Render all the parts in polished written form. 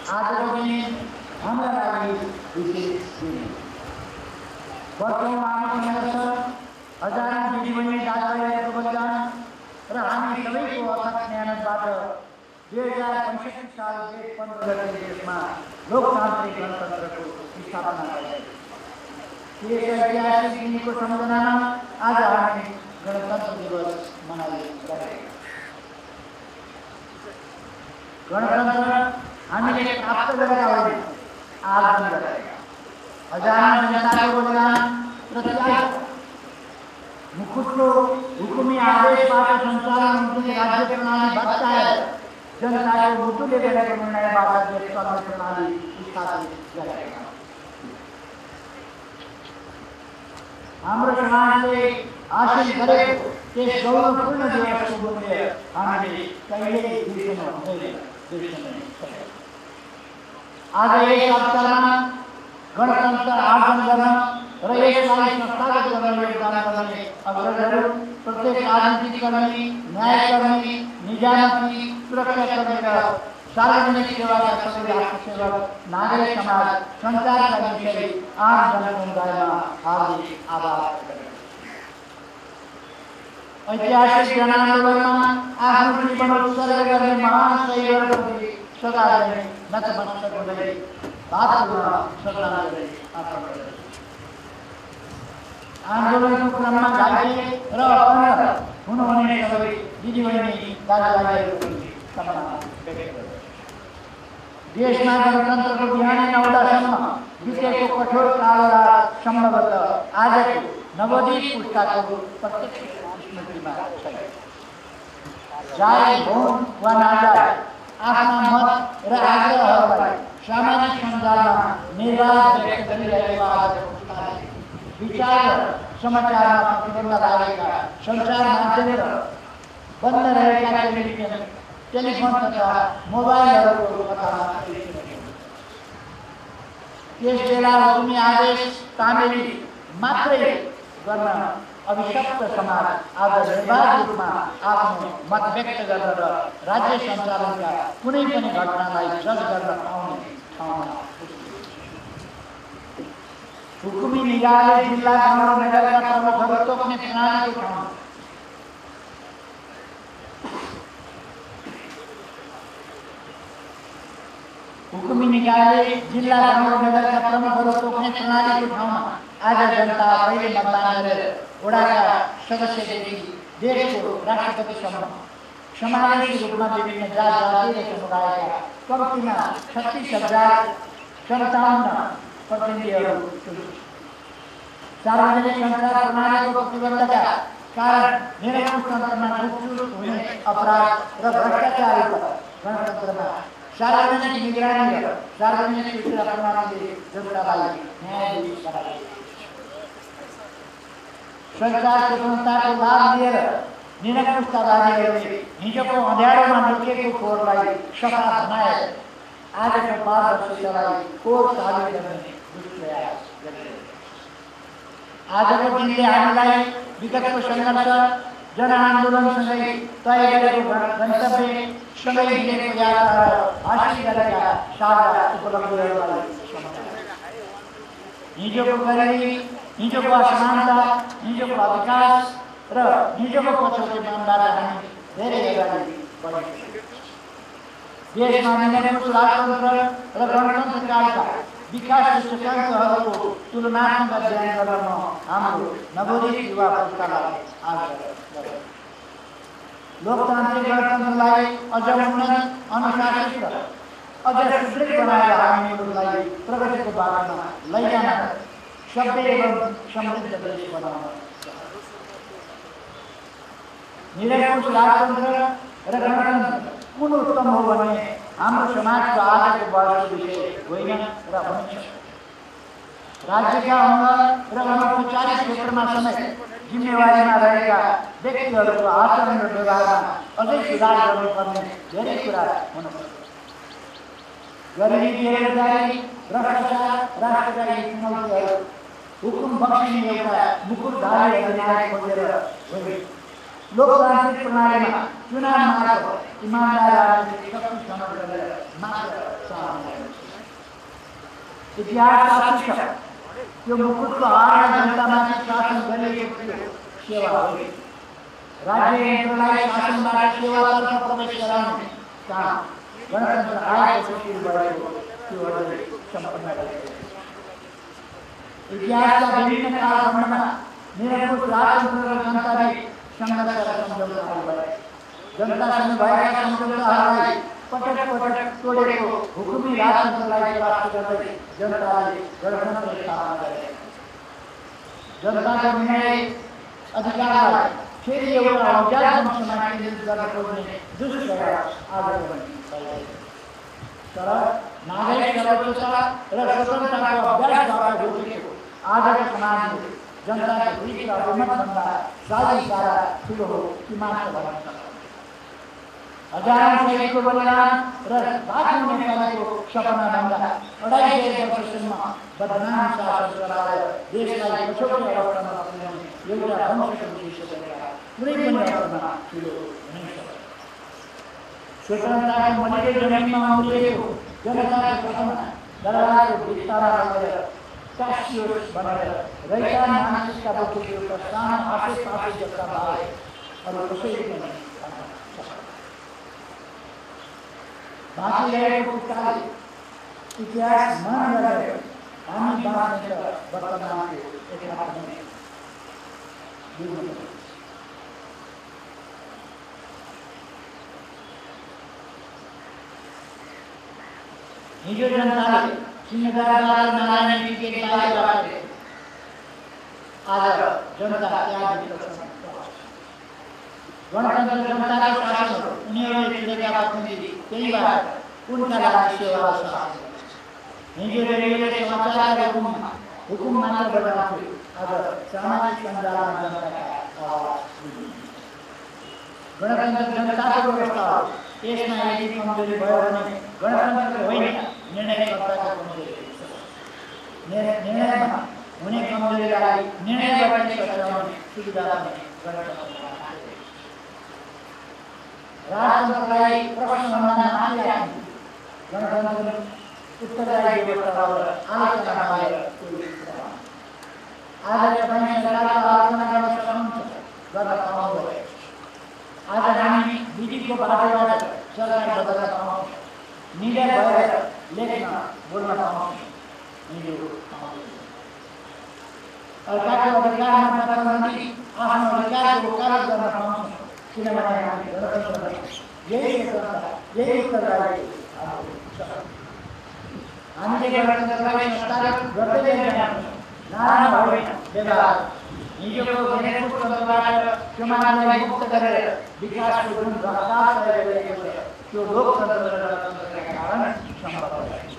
आजको दिन हाम्रा लागि विशेष दिन वर्षौं लामो सङ्घर्ष, हजारौं दिदीबहिनी दाजुभाइहरूको बलिदान र हामी सबैको अथक मेहनतबाट 2065 साल जेठ 15 गते देशमा लोकतान्त्रिक गणतन्त्रको स्थापना भएको यस ऐतिहासिक दिनको सम्झनामा आज हामी गणतन्त्र दिवस मनाइरहेका छौँ। गणतन्त्र हामीले प्राप्त गरेका होइन, आर्जन गरेका। हजारौं जनताको बलिदान र त्याग, मुकुटको हुकुमी आदेशबाट सञ्चालन हुने राज्य प्रणाली बचाएर जनताको मुटुले गरेको निर्णयबाट देश चल्ने प्रणाली स्थापित गरेका। हाम्रो समाजले हासिल गरेको त्यस गौरवपूर्ण दिवसको मूल्य हामीले कहिल्यै बिर्सनु हुँदैन। आज यस अवसरमा गणतन्त्र आर्जन गर्न र यसलाई संस्थागत गर्न योगदान गर्ने अग्रजहरू, प्रत्येक राजनीतिक कर्मी, न्यायकर्मी, निजामती, सुरक्षाकर्मी र सार्वजनिक सेवाका सबै राष्ट्रसेवक, नागरिक समाज, सञ्चारकर्मी सहित आम जनसमुदायमा हार्दिक आभार व्यक्त गर्दछु। ऐतिहासिक जनआन्दोलनमा आफ्नो जीवन उत्सर्ग गर्ने महान शहीदहरूप्रति सदा नै नतमस्तक हुँदै भावपूर्ण श्रद्धाञ्जली अर्पण गर्दछु। आन्दोलनको क्रममा घाइते र अपङ्ग हुनुहुने सबै दिदीबहिनी दाजुभाइहरूप्रति सम्मान व्यक्त गर्दछु। देशमा गणतन्त्रको बिहानै नहुँदासम्म बितेको कठोर काल र सम्भवतः आजको नवोदित पुस्ताको प्रत्यक्ष स्मृतिमा छैन। जाय होन् वा नजाय, आफ्ना मत र आग्रहहरूलाई सामाजिक सञ्जालमा निर्वाध व्यक्त गरिरहेको आजको पुस्ताले विचार र समाचारमा प्रतिबन्ध लागेका सञ्चार माध्यम र बन्द रहेका टेलिभिजन, टेलिफोन तथा मोबाइलहरूको कथामा त्यस बेला हुकुमी आदेश तामेली मात्रै गर्न अभिशप्त समाज आज निर्वाध रूपमा आफ्नो मत व्यक्त गर्न र राज्य सञ्चालनका कुनै पनि घटनालाई जज गर्न पाउने ठाउँमा हुकुमी निगाहले जिल्ला, गाउँ र नगरका प्रमुखहरू तोक्ने प्रणालीको ठाउँमा हुकुमी निकायले जिल्ला, गाउँ र नगरका प्रमुखहरू तोक्ने प्रणालीको ठाउँमा आज जनता पहिले मतदान गरेर वडाका सदस्यदेखि देशको राष्ट्रपतिसम्म समावेशी रूपमा विभिन्न जात जाति र समुदायका कम्तीमा 36,057 प्रतिनिधिहरू चुने। सार्वजनिक सञ्चार प्रणालीको प्रतिबन्धका कारण निरङ्कुश तन्त्रमा छुटछुट हुने अपराध र भ्रष्टाचारबाट गणतन्त्रमा सार्वजनिक निगरानी र सार्वजनिक सूचना प्रणालीले जनतालाई न्यायाधीश बनाए। सञ्चार स्वतन्त्रताको लाभ लिएर निरङ्कुशतावादीहरूले हिजोको अँध्यारोमा लुकेको खोरलाई सफा बनाएर आजको पारदर्शितालाई खोर चालु गर्ने दुष्प्रयास गरिरहेको छ। आजको दिनले हामीलाई विगतको सङ्घर्ष, जनआन्दोलनसँगै तय गरेको गन्तव्य, सँगै हिँडेको यात्रा र हासिल गरेका साझा उपलब्धिहरूलाई सम्झाउँछ। हिजोको गरिबी, हिजोको असमानता, हिजोको अविकास र हिजोको पछौटेपनबाट हामी धेरै अगाडि बढेका छौँ। देशमा निरङ्कुश राजतन्त्र र गणतन्त्रकालका विकास सूचकाङ्कहरूको तुलनात्मक अध्ययन गर्न हाम्रो नवोदित युवा पुस्तालाई आग्रह गर्दछु। लोकतान्त्रिक गणतन्त्रलाई अझ उन्नत, अनुशासित र अझ सुदृढ बनाएर हामी मुलुकलाई प्रगतिको बाटोमा लैजान सभ्य एवं समृद्ध देश बनाउन निरङ्कुश राजतन्त्र र गणतन्त्र कुन उत्तम हो भने हाम्रो समाजको आजको बहसको विषय होइन र हुन्छ। राज्यका अंग र अनौपचारिक क्षेत्रमा समेत जिम्मेवारीमा रहेका व्यक्तिहरूको आचरण र व्यवहारमा अझै सुधार गर्नुपर्ने धेरै कुरा हुनुपर्छ। गरिबी, बेरोजगारी, भ्रष्टाचार, राष्ट्रका यी चुनौतीहरू हुकुम बक्सिने एउटा मुकुटधारी अधिनायक खोजेर होइन, लोकतान्त्रिक प्रणालीमा चुनाव मार्फत इमानदार राजनीतिक शक्ति समर्पण गरेर मात्र सामना गर्छ। इतिहास साक्षी छ, त्यो मुकुटको हार जनतामाथि शासन गरिएको थियो, सेवा हो। राज्य यन्त्रलाई शासनबाट सेवातर्फ प्रवेश गराउने काम गणतन्त्र आएपछि सुरु भएको त्यो अझै सम्पन्न गरिएको। इतिहासका विभिन्न कालखण्डमा निरङ्कुश राजतन्त्र र जनताबीच सङ्घर्ष र सम्झौताहरू भए। जनतासँग भएका सम्झौताहरूलाई पटक पटक तोडेको हुकुमी राजतन्त्रलाई परास्त गर्दै जनताले गणतन्त्र स्थापना गरे। जनताको निर्णय अधिकारलाई फेरि एउटा अज्ञात वंशमा केन्द्रित गर्न खोज्ने दुष्ट प्रयास आज पनि भइरहेको छ। तर नागरिक सर्वोच्चता र स्वतन्त्रताको अभ्यासबाट जोडिएको आजको समाजले जनताको हित र अभिमतभन्दा साझी सारा ठुलो हो कि मात्र भन्न सक्छ। हजारौं शहीदको बलिदान र लाखौं नेपालीको सपनाभन्दा 250 वर्षसम्म बदनाम शासन चलाएर देशलाई पछौटे अवस्थामा पुर्याउने एउटा वंशको विशेषता कुनै पनि अर्थमा ठुलो हुनै सक्छ। स्वतन्त्रताको मलिलो जमिनमा उम्रिएको जनताको सपना दरबारको भित्तामा लगेर कासियोस बनाएर रैतान मानिसका बोकेको एउटा सानो आशे जस्ता भाव अरू कसैले पनि बाँकी रहेको पुस्ताले इतिहास मान गरेर हामी बाँच्ने र वर्तमानको एकमात्र नै बुझ्नुपर्छ। हिजो जनताले सिंहदरबार नारायण विज्ञान बाहिरबाट आज जनता त्यहाँभित्र छ। गणतन्त्र जनताको शासन हो। उनीहरूले चुनेका प्रतिनिधि त्यहीबाट उनका लागि सेवा र शासन। हिजो रेडियोले समाचारका हुकुम मात्र बजाउँथ्यो, आज सामाजिक सञ्जालमा जनताका आवाज बुझिन्छ। गणतन्त्र जनताको व्यवस्था हो। यसमा यदि कमजोरी भयो भने गणतन्त्र होइन, निर्णयकर्ताको कमजोरी हुन्छ। निर्णयमा हुने कमजोरीलाई निर्णयबाट सच्याउने सुविधा पनि गणतन्त्रमा राखिएको छ। राजतन्त्रलाई प्रश्नभन्दा माथि राख्ने गणतन्त्र उत्तरदायी व्यवस्था र आलोचना बाहेक कोही कुरा। आज तपाईँ सरकारको आलोचना गर्न सक्नुहुन्छ, गर्न पाउनुभयो। आज हामी विधिको बाटोबाट सरकार बदल्न पाउँछौँ, निडर भएर लेख्न बोल्न पाउँछौँ। अर्काको अधिकारमा दखल नदिई आफ्नो अधिकारको वकालत गर्न पाउँछौँ, किनभने हामी गणतन्त्रमा यही स्वतन्त्रता, यही उत्तरदायी हाम्रो छ। हामीले गणतन्त्रलाई संस्थागत गर्दै जानुपर्छ, नारा होइन व्यवहार। हिजोको निरङ्कुश तन्त्रबाट समाजलाई मुक्त गरेर विकासको जुन रफ्तार तय गरिएको छ, त्यो लोकतन्त्र र गणतन्त्रका कारण सम्भव भएको छ।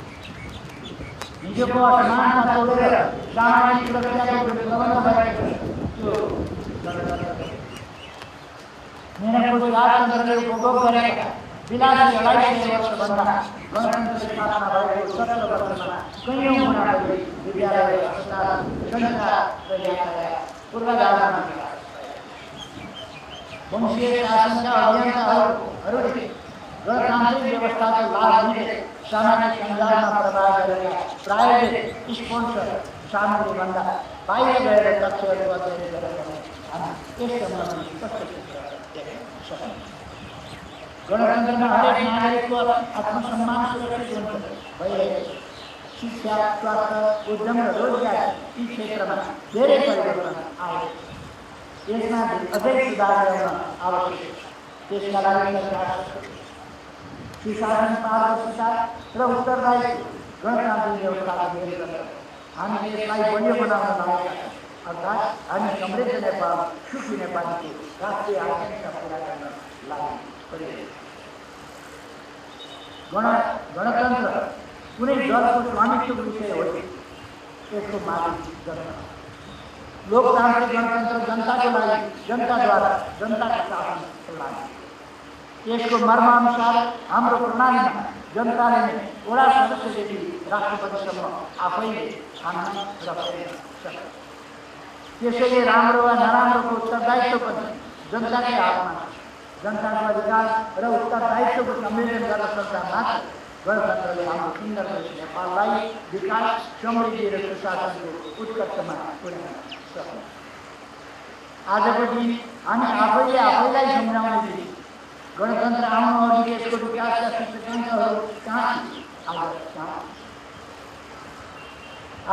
हिजोको असमानता तोडेर सामाजिक सुरक्षाको जुन प्रबन्ध भएको छ, त्यो गणतन्त्र। निरङ्कुश राजतन्त्रले उपभोग गरेका विलासी 250 वर्षभन्दा गणतन्त्र स्थापना भएको 17 वर्षमा कैयौँ गुणा बढी विद्यालय, अस्पताल, सञ्चार र यातायात पूर्वाधारमा विकास भयो। वंशीय शासनका अभियन्ताहरूले गणतान्त्रिक व्यवस्थाको लाभ लिँदै सामाजिक सञ्जालमा प्रभाव गरेका प्रायोजित स्पोन्सर सामग्रीभन्दा बाहिर गएर तथ्यहरूको अध्ययन गरेर हामी यस सम्बन्धी स्पष्ट चित्र देख्न सक्छौँ। गणतन्त्रमा हरेक नागरिकको आत्मसम्मान सुरक्षित हुन्छ भइरहेको छ। शिक्षा, स्वास्थ्य, उद्यम र रोजगार यी क्षेत्रमा धेरै परिवर्तन आएको छ। यसमा अझै सुधार गर्न आवश्यक छ। त्यसका लागि सरकार सुशासन, पारदर्शिता र उत्तरदायी गणतान्त्रिक व्यवस्थाको निर्माण हामी यसलाई बलियो बनाउन लागेका छौँ। अर्थात् हामी समृद्ध नेपाल, सुखी नेपालको राष्ट्रिय आकांक्षा पुरा गर्न लागि परिरहेको छ। गणतन्त्र कुनै दलको स्वामित्वको विषय होइन, यसको मालिक जनता। लोकतान्त्रिक गणतन्त्र जनताको लागि, जनताद्वारा, जनताका शासनको लागि। यसको मर्मानुसार हाम्रो प्रणालीमा जनताले नै वडा सदस्यदेखि राष्ट्रपतिसम्म आफैले छान्न र फेर्न सक्छ। त्यसैले राम्रो वा नराम्रोको उत्तरदायित्व पनि जनताकै हातमा छ। जनताको अधिकार र उत्तरदायित्वको सम्मेलन गर्न सक्दा मात्र गणतन्त्रले हाम्रो सुन्दर देश नेपाललाई विकास, समृद्धि र सुशासनको उत्कर्षमा पुर्याउन सक्छ। आजको दिन हामी आफैले आफैलाई सम्झाउने दिन। गणतन्त्र आउनु अघि देशको विकासका सूचकाङ्कहरू कहाँ थिए, आज कहाँ?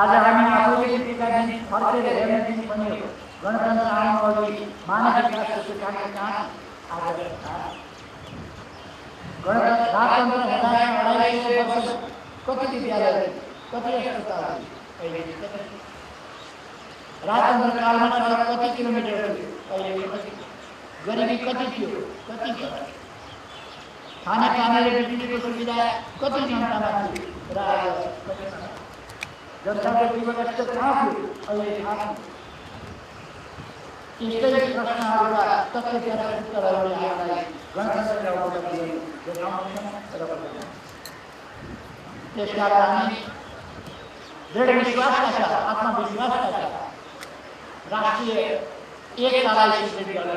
आज हामी आफैले बितेका दिन फर्केर हेर्ने दिन पनि हो। गणतन्त्र आउनु अघि मानव विकास सूचकाङ्क कहाँ थिए, आज कहाँ? गणतन्त्र राजतन्त्र हुँदाका 250 वर्ष कति विद्यालय, कति अस्पताल, अहिले कति? राजतन्त्र कालमा सडक कति किलोमिटर थियो, अहिले कति? गरिबी कति थियो, कति छ? खाने पानी र बिजुलीको सुविधा कति जनतामा थियो र आज कति छ? जनताको जीवनस्तर कहाँ थियो, अहिले कहाँ थियो? यस्तै प्रश्नहरूका तथ्यपरक उत्तरहरूले हामीलाई गणतन्त्रका उपलब्धिहरू देखाउँछन् र बताउँछन्। त्यसकारण हामी दृढ विश्वासका साथ, आत्मविश्वासका साथ राष्ट्रिय एकतालाई सुदृढ गर्न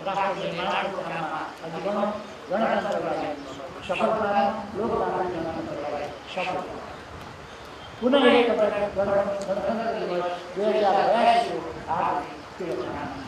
राष्ट्र निर्माणको काममा अघि बढौँ। गणतन्त्रलाई सफल पारौँ, लोकतान्त्रिक गणतन्त्रलाई सफल पारौँ। पुनः एकपटक गणतन्त्र दिवस 2082 को हार्दिक शुभकामना।